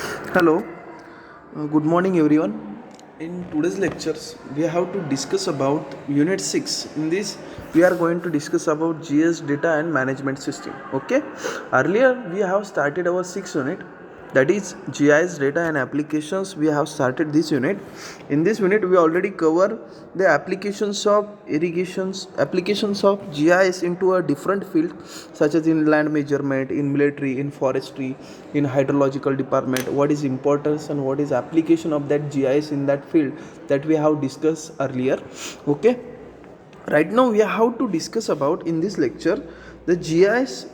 Hello, good morning everyone. In today's lectures, we have to discuss about Unit 6. In this, we are going to discuss about GS data and management system. Okay, earlier we have started our 6th unit, that is GIS data and applications. We have started this unit. In this unit, we already cover the applications of irrigations, applications of GIS into a different field, such as in land measurement, in military, in forestry, in hydrological department. What is importance and what is application of that GIS in that field, that we have discussed earlier. Okay, right now we have to discuss about in this lecture the GIS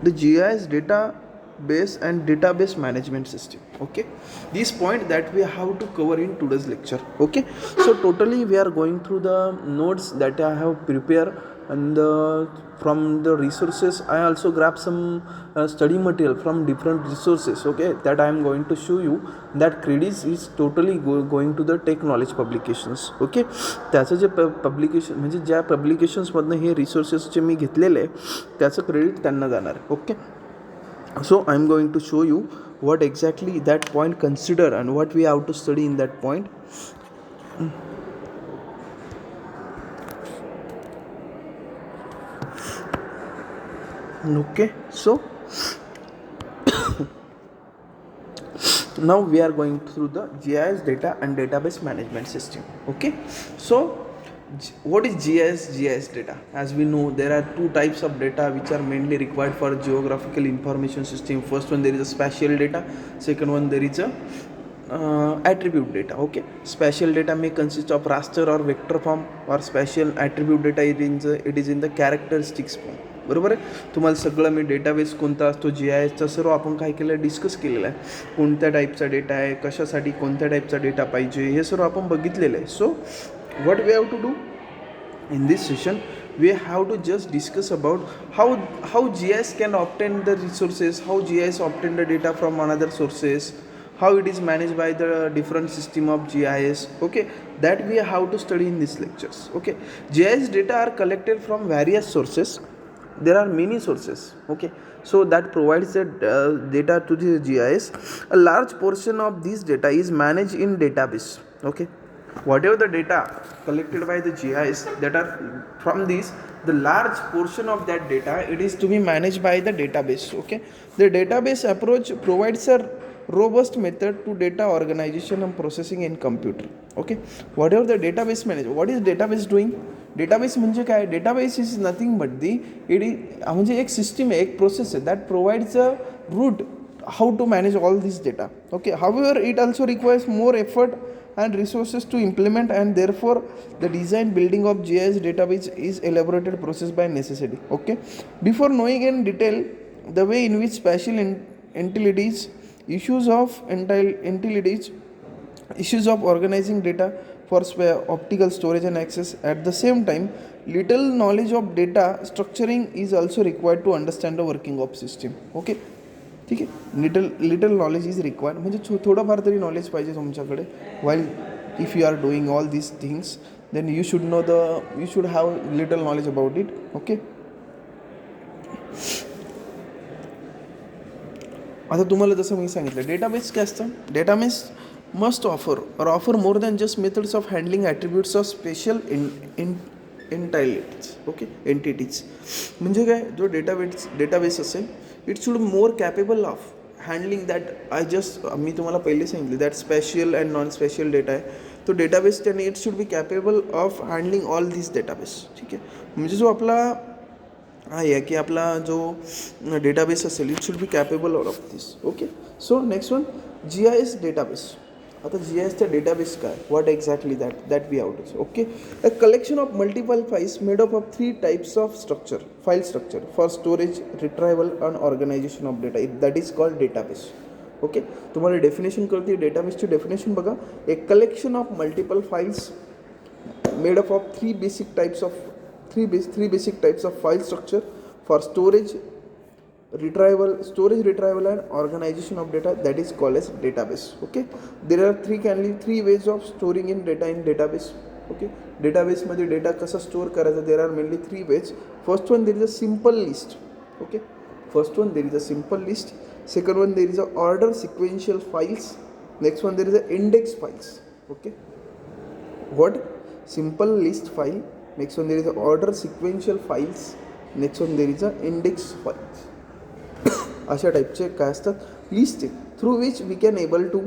database and database management system. Okay, this point that we have to cover in today's lecture. Okay, so totally we are going through the notes that I have prepared, and from the resources I also grab some study material from different resources. Okay, that I am going to show you. That credits is totally going to the Tech Knowledge Publications. Okay, त्याचं जे publication म्हणजे ज्या पब्लिकेशन्समधनं हे रिसोर्सेसचे मी घेतलेले त्याचं credit त्यांना जाणार आहे. Okay, so I'm going to show you what exactly that point consider and what we have to study in that point. Okay, so now we are going through the GIS data and database management system. Okay, so what is GIS data? As we know, there are two types of data which are mainly required for geographical information system. First one, there is a spatial data. Second one, there is a attribute data. Okay, spatial data may consist of raster or vector form, or spatial attribute data it is in the characteristics form. बरोबर आहे. तुम्हाला सगळं मी database कोणता असतो GISचा सर्व आपण काय केलं आहे, डिस्कस केलेलं आहे. कोणत्या टाईपचा डेटा आहे, कशासाठी कोणत्या टाईपचा डेटा पाहिजे, हे सर्व आपण बघितलेलं आहे. सो what we have to do in this session, we have to just discuss about how GIS can obtain the resources, how GIS obtain the data from another sources, how it is managed by the different system of GIS. Okay, that we have to study in these lectures. Okay, GIS data are collected from various sources. There are many sources. Okay, so that provides the data to the GIS. A large portion of this data is managed in database. Okay, whatever the data collected by the GIS that are from this, the large portion of that data, it is to be managed by the database. Okay, the database approach provides a robust method to data organization and processing in computer. Okay, whatever the database manager, what is database doing? Database म्हणजे काय? Database is nothing but the it is म्हणजे एक system आहे, एक process आहे that provides a route how to manage all this data. Okay, however it also requires more effort and resources to implement, and therefore the design building of GIS database is elaborated process by necessity. Okay, before knowing in detail the way in which spatial entities, issues of organizing data for optical storage and access, at the same time little knowledge of data structuring is also required to understand the working of system. Okay, ठीक आहे, little knowledge is required म्हणजे थोडंफार तरी knowledge पाहिजे तुमच्याकडे. While if you are doing all these things, then you should have little knowledge about it. Okay, आता तुम्हाला जसं मी सांगितलं, डेटाबेस काय असतं? Database must offer more than just methods of handling attributes of special entities. Okay, entities म्हणजे काय? जो डेटाबेस असेल, it should more capable of handling that. मी तुम्हाला पहिले सांगितले that spatial and non spatial data आहे तो डेटाबेस, त्याने it should be capable of handling all this database. ठीक आहे, म्हणजे जो आपला आहे की आपला जो डेटाबेस असेल, it should be capable of this. Okay, so next one, GIS database. आता GISचा डेटाबेस काय? What exactly that we have to. Okay, a collection of multiple files made up of 3 types of file structure for storage, retrieval and organisation of data, that is called database. Okay, तुम्हाला definition कळते. डेटाबेसची definition बघा, a collection of multiple files made up of 3 basic types of file structure for storage, retrieval and organization of data, that is called as database. Okay, there are three ways of storing in database. Okay, database मध्ये data कसा store करायचा, there are mainly 3 ways. First one, there is a simple list. Okay, First one, there is a simple list. Second one, there is a order sequential files. Next one, there is a index files. Okay, what? Simple list file. Next one, there is a order sequential files. Next one, there is a index files. अशा टाईपचे काय असतात list through which we can able to.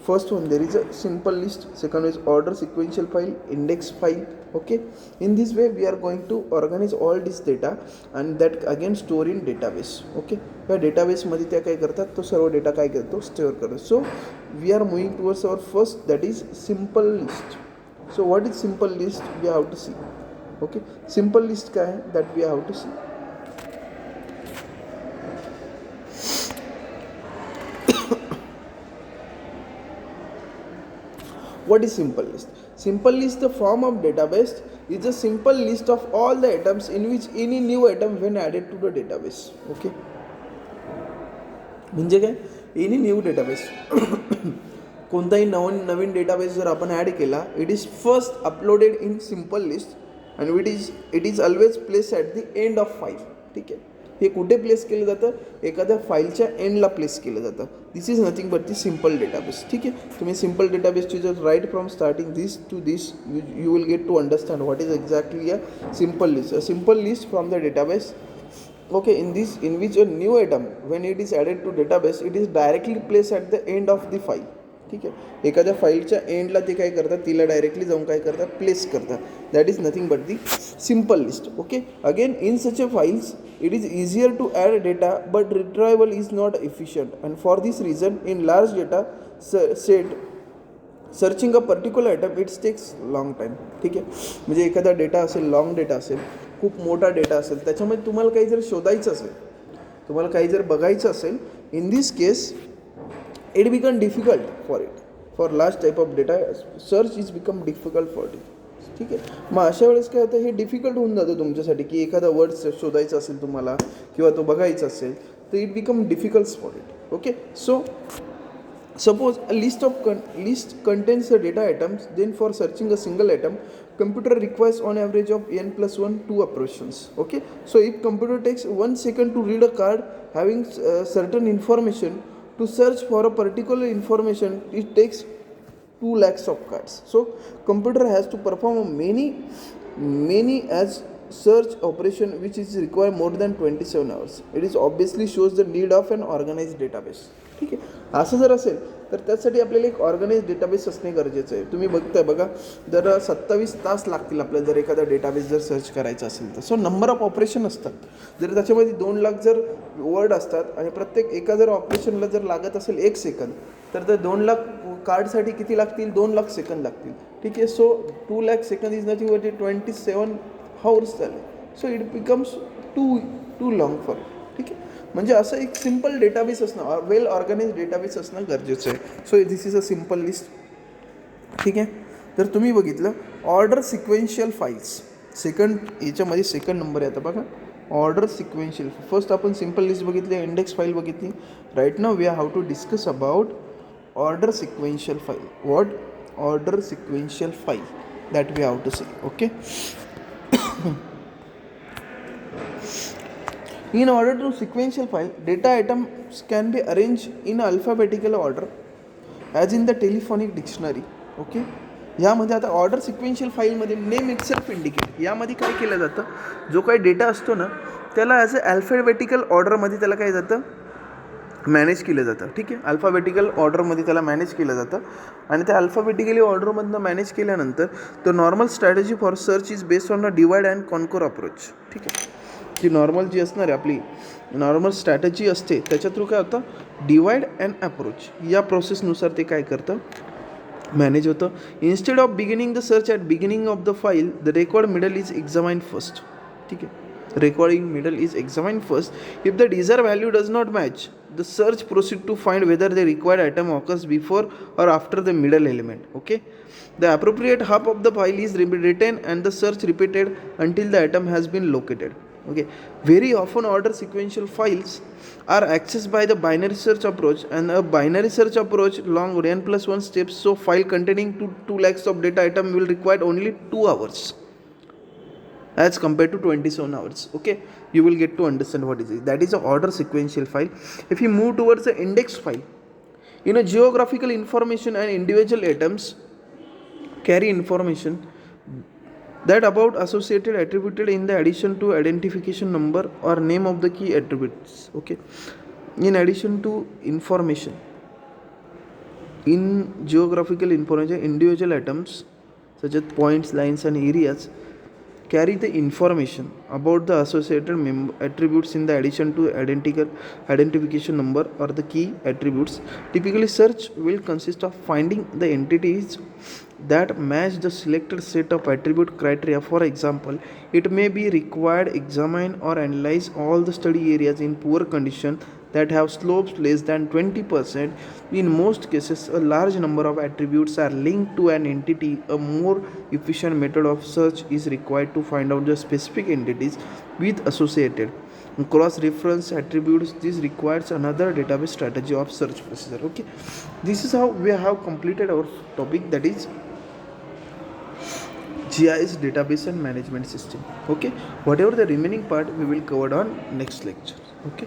First one, there is a simple list. Second is order sequential file, index file. Okay, in this way we are going to organise all this data and that again store in database. Okay, या डेटाबेसमध्ये त्या काय करतात, तो सर्व data काय करतो, store करतो. So we are moving towards our first, that is simple list. So what is simple list, we have to see. Okay, simple list काय आहे, that we have to see. What is simple list? Simple list, the form of database, is a simple list of all the items in which any new item when added to the database. Okay, म्हणजे काय, any new database कोणताही नवीन database जर आपण add केला, it is first uploaded in simple list and it is always place at the end of file. ठीक आहे, हे कुठे place केलं जातं, एखाद्या फाईलच्या एंडला प्लेस केलं जातं. This is nothing but the simple database. ठीक आहे, तुम्ही सिम्पल डेटाबेसची जर right from starting this to this you will get to understand what is exactly a simple list. A simple list from the database. Okay, in which a new item when it is added to database, it is directly placed at the end of the file. ठीक आहे, एखाद्या फाईलच्या एंडला ते काय करतात, तिला directly जाऊन काय करतात, प्लेस करतात. That is nothing but the simple list. Okay, again in such a files it is easier to add data but retrieval is not efficient, and for this reason in large data set searching a particular item it's takes long time. ठीक आहे, म्हणजे एखादा data असेल, long data असेल, खूप मोठा data असेल, त्याच्यामध्ये तुम्हाला काही जर शोधायचं असेल, तुम्हाला काही जर बघायचं असेल, in this case it become difficult for it. For large type of data search is become difficult for it. ठीक आहे, मग अशा वेळेस काय होतं, हे डिफिकल्ट होऊन जातं तुमच्यासाठी, की एखादा वर्ड शोधायचा असेल तुम्हाला किंवा तो बघायचा असेल, तर it become difficult for it. Okay, so suppose a list contains the data items, then for searching a single item computer requires on average of n+1 2 operations. Okay, so if computer takes 1 second to read a card having certain information, to search for a particular information it takes 2 lakhs of cards. So computer has to perform many as search operation which is require more than 27 hours. It is obviously shows the need of an organized database. ठीक आहे, असं जर असेल तर त्यासाठी आपल्याला एक organise database असणे गरजेचं आहे. तुम्ही बघताय बघा, जर 27 तास लागतील आपल्याला जर एखादा डेटाबेस जर सर्च करायचा असेल तर. सो नंबर ऑफ ऑपरेशन असतात. जर त्याच्यामध्ये 2 लाख जर वर्ड असतात आणि प्रत्येक एका जर ऑपरेशनला जर लागत असेल 1 सेकंद, तर त्या 2 लाख कार्डसाठी किती लागतील, 2 लाख सेकंद लागतील. ठीक आहे, सो 2 लाख सेकंद इज नथिंग बट 27 hours झाले. So it becomes too long for it. ठीक आहे, म्हणजे असं एक सिम्पल डेटाबेस असणं, वेल ऑर्गनाइज डेटाबेस असणं गरजेचं आहे. So this is a simple list. ठीक आहे, तर तुम्ही बघितलं ऑर्डर सिक्वेन्शियल फाईल्स, सेकंड याच्यामध्ये सेकंड नंबर आहे. आता बघा, ऑर्डर सिक्वेन्शियल. फर्स्ट आपण सिम्पल लिस्ट बघितली, इंडेक्स फाईल बघितली. Right now we have to discuss about order sequential file. What order sequential file, that we have to see. Okay, in order to sequential file, data items can be arranged in alphabetical order as in the telephonic dictionary. Okay, यामध्ये आता order sequential फाईलमध्ये name itself indicate, यामध्ये काय केलं जातं, जो काही data असतो ना त्याला ॲज अ अल्फाबेटिकल ऑर्डरमध्ये त्याला काय जातं, मॅनेज केलं जातं. ठीक आहे, अल्फाबेटिकल ऑर्डरमध्ये त्याला मॅनेज केलं जातं आणि त्या अल्फाबेटिकली ऑर्डरमधनं मॅनेज केल्यानंतर तो normal strategy for search is based on a divide and conquer approach. ठीक आहे, जी नॉर्मल जी असणार आहे आपली नॉर्मल स्ट्रॅटेजी असते, त्याच्या थ्रू काय होतं, डिवाइड अँड अप्रोच या प्रोसेसनुसार ते काय करतं, मॅनेज होतं. Instead of beginning the search at beginning of the file, the record middle is examined first. ठीक आहे, recording middle is examined first. If the desired value does not match, the search proceed to find whether the required item occurs before or after the middle element. Okay, the appropriate half of the file is written and the search repeated until the item has been located. Okay, very often order sequential files are accessed by the binary search approach, and a binary search approach long n+1 steps, so file containing 2 lakhs of data item will require only 2 hours as compared to 27 hours. Okay, you will get to understand what is it. That is a order sequential file. If you move towards the index file, in a geographical information and individual items carry information that about associated attributed in the addition to identification number or name of the key attributes. Okay, in addition to information in geographical information, individual items such as points, lines and areas carry the information about the associated attributes in the addition to identical identification number or the key attributes. Typically, search will consist of finding the entities that match the selected set of attribute criteria. For example, it may be required examine or analyze all the study areas in poor condition that have slopes less than 20%. In most cases, a large number of attributes are linked to an entity. A more efficient method of search is required to find out the specific entities with associated cross-reference attributes. This requires another database strategy of search procedure. Okay, this is how we have completed our topic, that is GIS database and management system. Okay, whatever the remaining part we will cover on next lecture. Okay.